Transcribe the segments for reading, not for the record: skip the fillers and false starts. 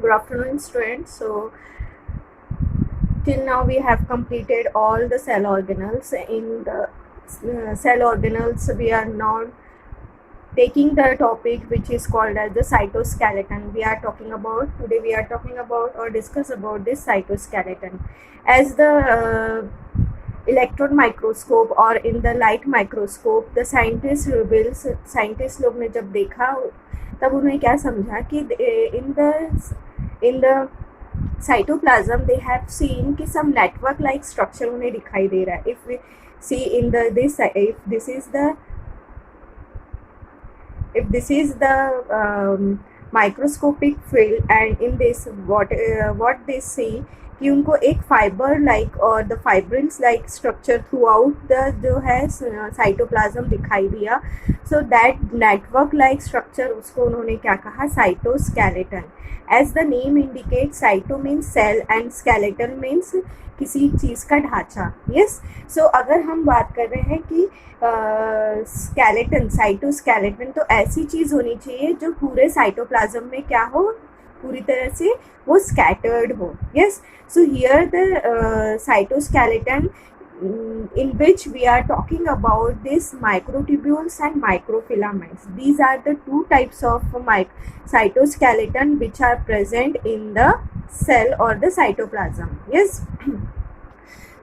Good afternoon, students. So till now we have completed all the cell organelles. In the cell organelles, we are now taking the topic which is called as the cytoskeleton. We are talking about today. We are talking about or discuss about this cytoskeleton. As the electron microscope or in the light microscope, the scientists reveals. Scientists लोग ने जब देखा तब उन्हें क्या समझा कि in the cytoplasm they have seen कि some network like structure उन्हें दिखाई दे रहा है. If we see in the if this is the microscopic field, and in this what they see कि उनको एक फाइबर लाइक और the fibrils like structure throughout the जो है साइटोप्लाज्म दिखाई दिया. So that network like structure उसको उन्होंने क्या कहा, cytoskeleton. As the name indicate, cyto means cell and skeleton means किसी चीज़ का ढांचा. यस. सो अगर हम बात कर रहे हैं कि स्केलेटन, साइटोस्केलेटन, तो ऐसी चीज़ होनी चाहिए जो पूरे साइटोप्लाज्म में क्या हो, पूरी तरह से वो स्कैटर्ड हो. Yes. So here the cytoskeleton in which we are talking about this microtubules and microfilaments. These are the two types of cytoskeleton which are present in the cell or the cytoplasm. Yes.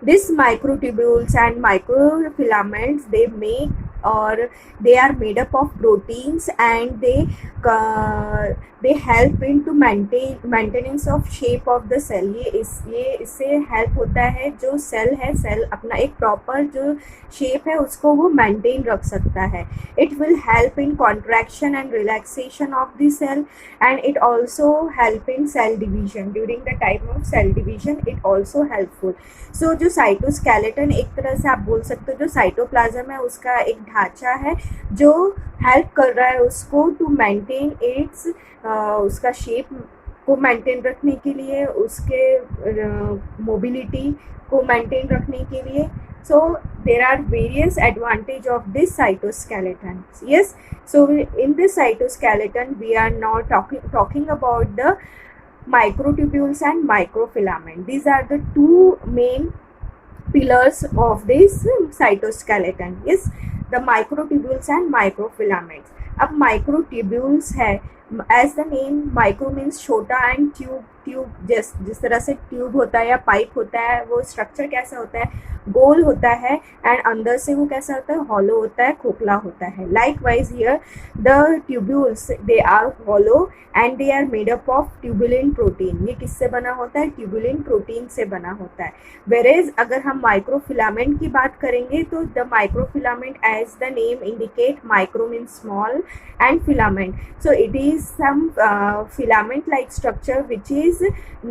These microtubules and microfilaments, they make or they are made up of proteins, and they help into maintenance of shape of the cell. ये इससे help होता है. जो cell है, cell अपना एक proper जो shape है उसको वो मेंटेन रख सकता है. It will help in contraction and relaxation of the cell, and it also help in cell division. During the time of cell division it also helpful. So जो साइटोस्केलेटन एक तरह से आप बोल सकते हो जो साइटोप्लाज्म है उसका एक ढांचा है जो हेल्प कर रहा है उसको टू मेंटेन इट्स, उसका शेप को मेंटेन रखने के लिए, उसके मोबिलिटी को मेंटेन रखने के लिए. So there are various advantage of this cytoskeleton. Yes. So in this cytoskeleton we are now talking about the microtubules and microfilament. These are the two main pillars of this cytoskeleton. Yes. The microtubules and microfilaments. अब microtubules है, as the name, micro means छोटा and tube जिस तरह से tube होता है या pipe होता है, वो स्ट्रक्चर कैसा होता है, गोल होता है, एंड अंदर से वो कैसा होता है, हॉलो होता है, खोखला होता है. Likewise here the tubules they are hollow and they are made up of tubulin protein. ये किससे बना होता है, ट्यूबुलिन प्रोटीन से बना होता है. वेरेज अगर हम माइक्रोफिलामेंट की बात करेंगे तो the microfilament as the name indicate, micro means small and filament, so it is some filament like structure which is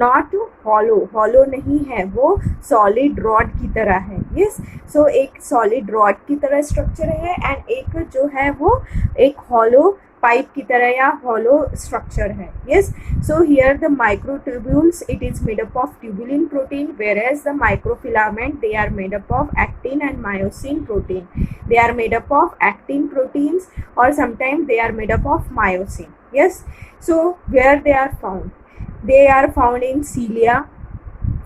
not hollow नहीं है, वो solid rod की तरह है. yes. so एक solid rod की तरह structure है, and एक जो है वो एक hollow पाइप की तरह या hollow structure है. yes. so here the microtubules, it is made up of tubulin protein, whereas the microfilament, they are made up of actin and myosin protein. They are made up of actin proteins, or sometimes they are made up of myosin. Yes. So where they are found? They are found in cilia,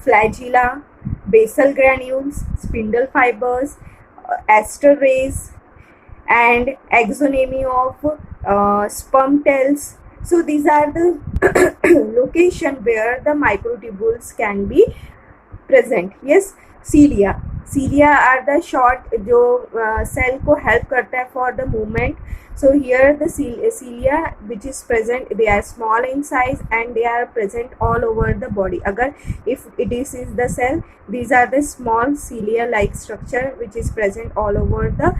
flagella, basal granules, spindle fibers, aster rays, and axoneme of sperm cells. So these are the location where the microtubules can be present. Yes. Cilia are the short जो cell को help करता है for the movement. So here the cilia which is present, they are small in size and they are present all over the body. अगर if it is the cell, these are the small cilia like structure which is present all over the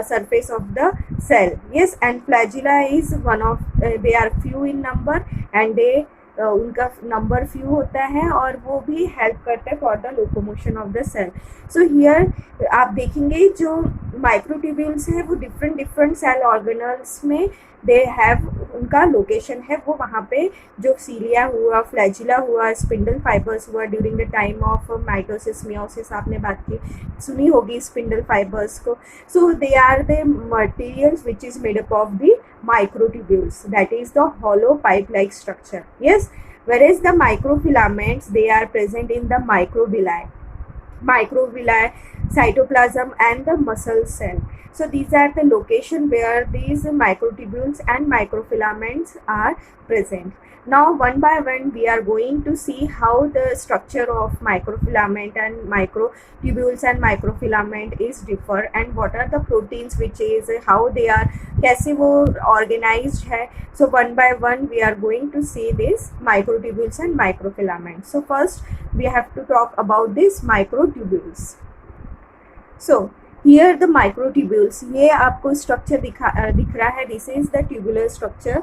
surface of the cell. Yes. And flagella is one of they are few in number, and they उनका नंबर few होता है और वो भी help करता है for the locomotion of the cell. So here आप देखेंगे जो माइक्रोट्यूब्यूल्स है वो डिफरेंट सेल ऑर्गेनल्स में दे हैव उनका लोकेशन है, वो वहाँ पे जो सीलिया हुआ, फ्लैजिला हुआ, स्पिंडल फाइबर्स हुआ during the time of mitosis meiosis, आपने बात की सुनी होगी स्पिंडल फाइबर्स को. So they are the materials which is made up of the microtubules, that is the hollow pipe like structure. Yes. whereas the microfilaments, they are present in the microvilli, cytoplasm and the muscle cell. So these are the location where these microtubules and microfilaments are present. Now one by one we are going to see how the structure of microfilament and microtubules and microfilament is differ, and what are the proteins which is how they are, कैसे वो organized है. So one by one we are going to see this microtubules and microfilaments. So first we have to talk about this microtubules. So here the microtubules, ये आपको structure दिख रहा है. This is the tubular structure.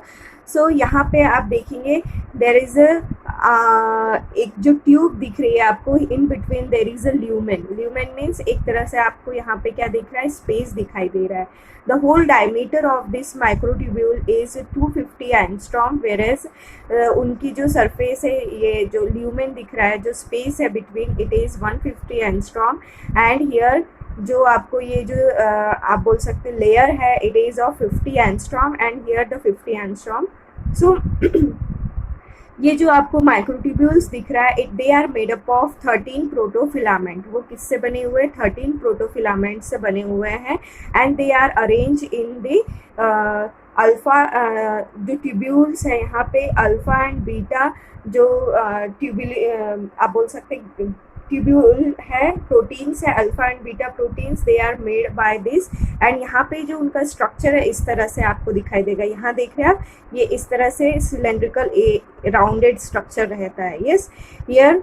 So यहाँ पे आप देखेंगे there is एक जो ट्यूब दिख रही है आपको, in between there is a lumen. Lumen means एक तरह से आपको यहाँ पे क्या दिख रहा है, स्पेस दिखाई दे रहा है. The whole diameter of this microtubule is 250 angstrom, whereas उनकी जो सरफेस है, ये जो ल्यूमेन दिख रहा है, जो स्पेस है between, it is 150 angstrom. And here जो आपको ये जो आप बोल सकते लेयर है, it is of 50 angstrom and here the 50 angstrom. So ये जो आपको माइक्रोट्यूब्यूल्स दिख रहा है, they are made up of 13 protofilament. वो किससे बने हुए, 13 प्रोटोफिलामेंट से बने हुए हैं. And they are arrange in the alpha, जो ट्यूब्यूल्स है यहाँ पे अल्फा एंड बीटा, जो ट्यूब्यूल आप बोल सकते ट्यूब्यूल है, प्रोटीन्स है, alpha and beta proteins, they are made by this. एंड यहाँ पे जो उनका स्ट्रक्चर है इस तरह से आपको दिखाई देगा. यहाँ देख रहे हैं आप, ये इस तरह से सिलेंड्रिकल राउंडेड स्ट्रक्चर रहता है. यस, हियर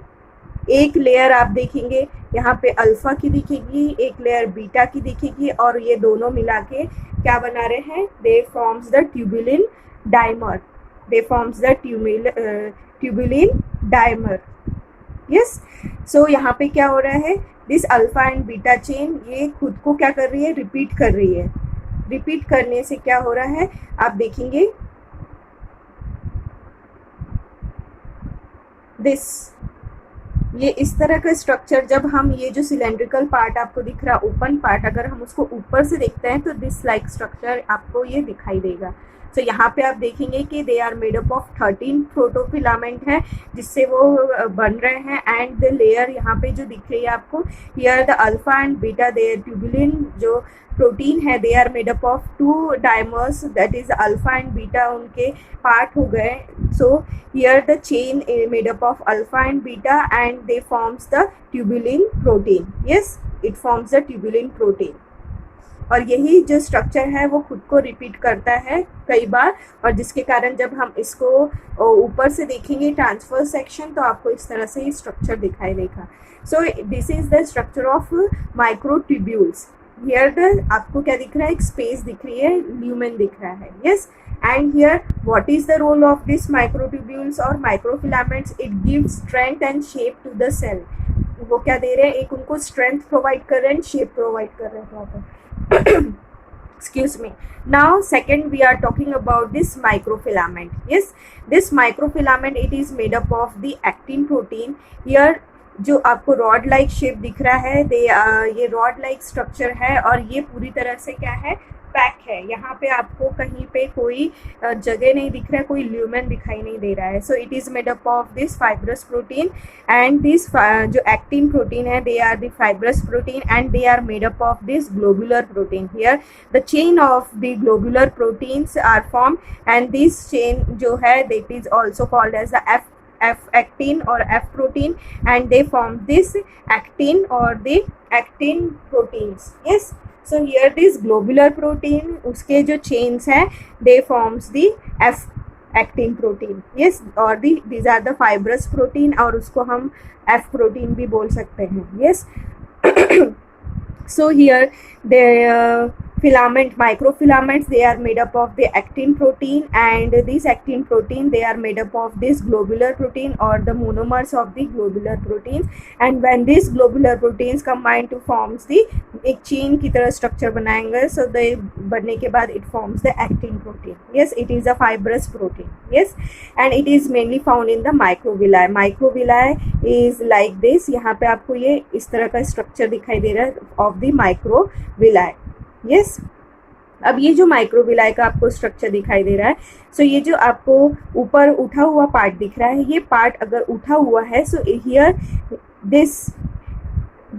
एक लेयर आप देखेंगे यहाँ पे अल्फा की दिखेगी, एक लेयर बीटा की दिखेगी, और ये दोनों मिला के क्या बना रहे हैं, they forms the tubulin dimer. They forms the tubulin dimer. Yes. So यहाँ पे क्या हो रहा है, this alpha and beta chain ये खुद को क्या कर रही है, रिपीट कर रही है. रिपीट करने से क्या हो रहा है, आप देखेंगे दिस, ये इस तरह का स्ट्रक्चर. जब हम ये जो सिलेंड्रिकल पार्ट आपको दिख रहा है, ओपन पार्ट, अगर हम उसको ऊपर से देखते हैं तो दिस लाइक स्ट्रक्चर आपको ये दिखाई देगा. तो यहाँ पे आप देखेंगे कि they are made up of 13 protofilament है जिससे वो बन रहे हैं. एंड द लेयर यहाँ पे जो दिख रही है आपको, here the alpha and beta, they tubulin जो प्रोटीन है, they are made up of 2 dimers, that is alpha and beta उनके पार्ट हो गए. So here the chain made up of alpha and beta and they forms the tubulin protein. Yes, it forms the tubulin protein. और यही जो structure है वो खुद को रिपीट करता है कई बार, और जिसके कारण जब हम इसको ऊपर से देखेंगे ट्रांसफर सेक्शन, तो आपको इस तरह से ही स्ट्रक्चर दिखाई देगा. सो this is the structure of microtubules. Here the आपको क्या दिख रहा है, एक स्पेस दिख रही है, ल्यूमेन दिख रहा है. Yes. And here what is the role of this microtubules और microfilaments, it gives strength and shape to the cell. वो क्या दे रहे हैं, एक उनको स्ट्रेंथ प्रोवाइड कर रहे हैं, शेप प्रोवाइड कर रहे हैं proper. Excuse me. Now second we are talking about this microfilament. Yes, this microfilament, it is made up of the actin protein. Here जो आपको रॉड लाइक शेप दिख रहा है, ये रॉड लाइक स्ट्रक्चर है, और ये पूरी तरह से क्या है, पैक है. यहाँ पे आपको कहीं पे कोई जगह नहीं दिख रहा है, कोई ल्यूमेन दिखाई नहीं दे रहा है. So it is made up of this fibrous protein and this जो एक्टिन प्रोटीन है, they are the fibrous protein and they are made up of this globular protein. Here the chain of the globular proteins are form and this chain जो है, that is also called as the F actin or F protein, and they form this actin or the actin proteins. Yes. So here this globular protein, उसके जो chains हैं, they forms the F actin protein. Yes, और these are the fibrous protein, और उसको हम F protein भी बोल सकते हैं. Yes. So here the filament, microfilaments, they are made up of the actin protein, and this actin protein, they are made up of this globular protein or the monomers of the globular proteins. And when these globular proteins combine to forms the एक chain की तरह structure बनाएंगे, so they बनने के बाद it forms the actin protein. Yes, it is a fibrous protein. Yes, and it is mainly found in the microvilli. Microvilli is like this. यहाँ पे आपको ये इस तरह का स्ट्रक्चर दिखाई दे रहा है of the microvilli. Yes. अब ये जो माइक्रोविलाई का आपको स्ट्रक्चर दिखाई दे रहा है, सो ये जो आपको ऊपर उठा हुआ पार्ट दिख रहा है, ये पार्ट अगर उठा हुआ है, so here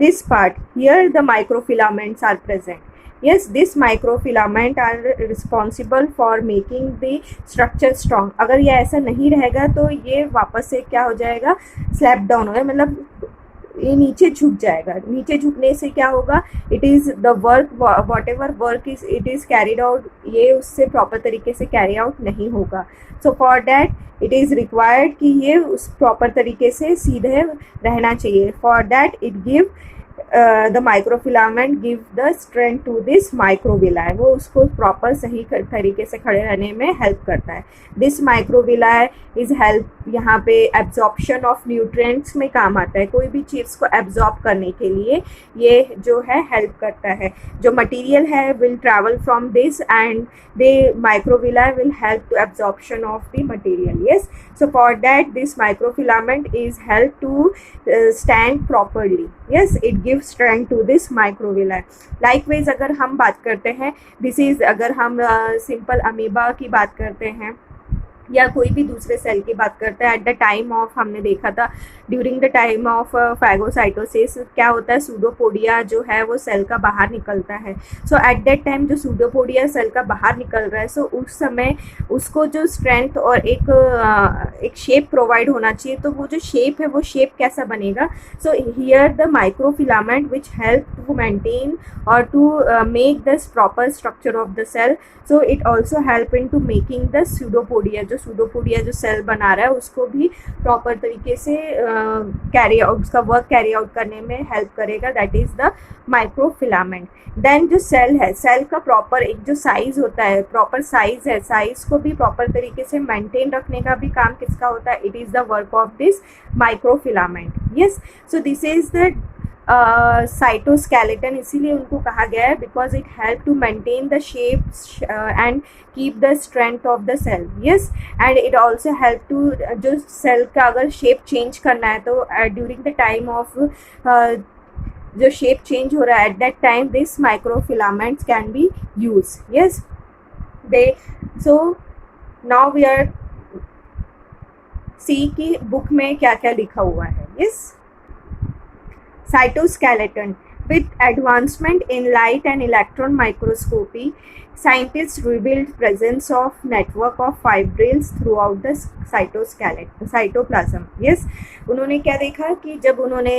this part here the microfilaments are present. Yes, this microfilament are responsible for making the structure strong. अगर ये ऐसा नहीं रहेगा तो ये वापस से क्या हो जाएगा, स्लैप डाउन होगा, मतलब ये नीचे झुक जाएगा. नीचे झुकने से क्या होगा, it is the work whatever work is it is carried out, ये उससे प्रॉपर तरीके से कैरी आउट नहीं होगा. So for that it is required कि ये उस प्रॉपर तरीके से सीधे रहना चाहिए. For that it give the microfilament give the strength to this microvilli, वो उसको प्रॉपर सही तरीके से खड़े रहने में हेल्प करता है. दिस माइक्रोविलाई इज हेल्प, यहाँ पे एब्जॉर्प्शन ऑफ न्यूट्रिएंट्स में काम आता है. कोई भी चीज़ को एब्जॉर्ब करने के लिए ये जो है हेल्प करता है. जो मटेरियल है will travel from this end the microvilli will help to absorption of the material. Yes, so for that this microfilament is help to stand properly. Yes, it gives strength to this microvilli. Likewise अगर हम बात करते हैं, this is अगर हम simple amoeba की बात करते हैं या कोई भी दूसरे सेल की बात करते हैं, एट द टाइम ऑफ, हमने देखा था during the time of phagocytosis क्या होता है, सूडोपोडिया जो है वो सेल का बाहर निकलता है. सो एट दैट टाइम जो सूडोपोडिया सेल का बाहर निकल रहा है, सो उस समय उसको जो स्ट्रेंथ और एक शेप प्रोवाइड होना चाहिए. तो वो जो शेप है वो शेप कैसा बनेगा, so here the microfilament which help to maintain और to make this proper structure of the cell. So it also help in to making the pseudopodia, जो सूडोपोडिया जो सेल बना रहा है उसको भी प्रॉपर तरीके से कैरी आउट, उसका वर्क कैरी आउट करने में हेल्प करेगा. That is the microfilament. Then जो सेल है, सेल का प्रॉपर एक जो साइज़ होता है, प्रॉपर साइज़ है, साइज़ को भी प्रॉपर तरीके से मेंटेन रखने का भी काम किसका होता है, it is the work of this microfilament. Yes, so this is the cytoskeleton, इसीलिए उनको कहा गया है because it help to maintain the shape and keep the strength of the cell. Yes, and it also help to, जो cell का अगर shape change करना है तो ड्यूरिंग द टाइम ऑफ जो शेप चेंज हो रहा है, at that time this microfilaments can be use. Yes, they so now we are see की बुक में क्या क्या लिखा हुआ है. Yes, cytoskeleton. With advancement in light and electron microscopy, scientists revealed presence of network of fibrils throughout the cytoplasm. Yes, उन्होंने क्या देखा कि जब उन्होंने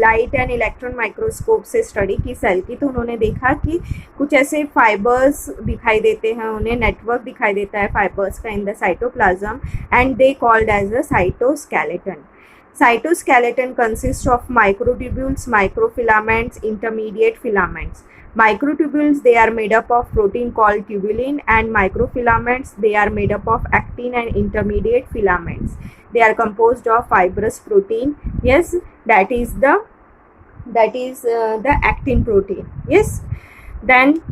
लाइट एंड इलेक्ट्रॉन माइक्रोस्कोप से स्टडी की सेल की, तो उन्होंने देखा कि कुछ ऐसे फाइबर्स दिखाई देते हैं, उन्हें नेटवर्क दिखाई देता है फाइबर्स का in the cytoplasm, and they called as the cytoskeleton. Cytoskeleton consists of microtubules, microfilaments, intermediate filaments. Microtubules, they are made up of protein called tubulin, and microfilaments, they are made up of actin and intermediate filaments. They are composed of fibrous protein. Yes, that is the actin protein. Yes, then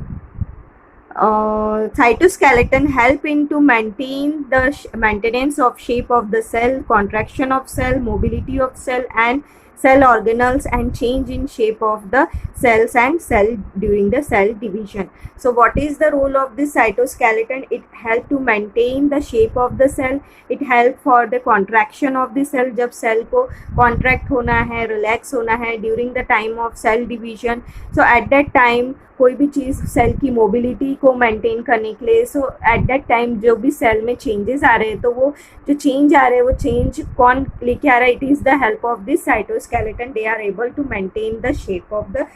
cytoskeleton help in to maintain the maintenance of shape of the cell, contraction of cell, mobility of cell and cell organelles, and change in shape of the cells and cell during the cell division. So what is the role of this cytoskeleton? It help to maintain the shape of the cell. It help for the contraction of the cell, जब cell को contract होना है, relax होना है during the time of cell division. So at that time कोई भी चीज़ cell की mobility को मेंटेन करने के लिए, सो एट दैट टाइम जो भी सेल में चेंजेस आ रहे हैं, तो वो जो चेंज आ रहे हैं वो चेंज कौन लेके आ रहा है, it is the help of this cytoskeleton. They are able to maintain the shape of the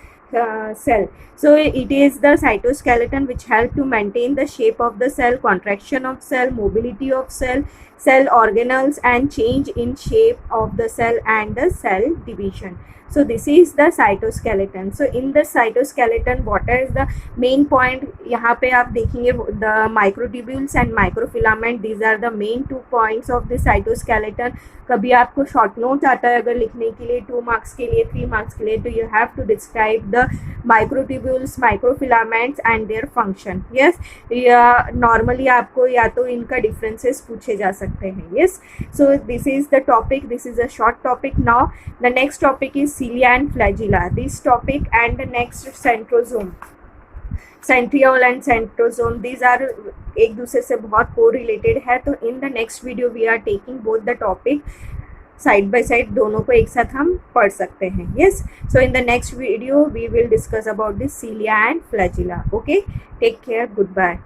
cell. So it is the cytoskeleton which help to maintain the shape of the cell, contraction of cell, mobility of cell, cell organelles, and change in shape of the cell and the cell division. So this is the cytoskeleton. So in the cytoskeleton, what is the main point? यहाँ पे आप देखेंगे the microtubules and microfilament. These are the main 2 points of the cytoskeleton. कभी आपको short note आता है अगर लिखने के लिए 2 मार्क्स के लिए, 3 मार्क्स के लिए, तो you have to describe the microtubules, microfilaments and their function. Yes, या नॉर्मली आपको या तो इनका डिफरेंसेस पूछे जा सकते हैं. Yes, so this is the topic, this is a short topic. Now the next topic is cilia and flagella. This topic and the next centrosome. Centriole and centrosome, these are एक दूसरे से बहुत को related है. तो in the next video we are taking both the topic side by side, दोनों को एक साथ हम पढ़ सकते हैं. Yes, so in the next video we will discuss about this cilia and flagella. Okay, take care, good bye.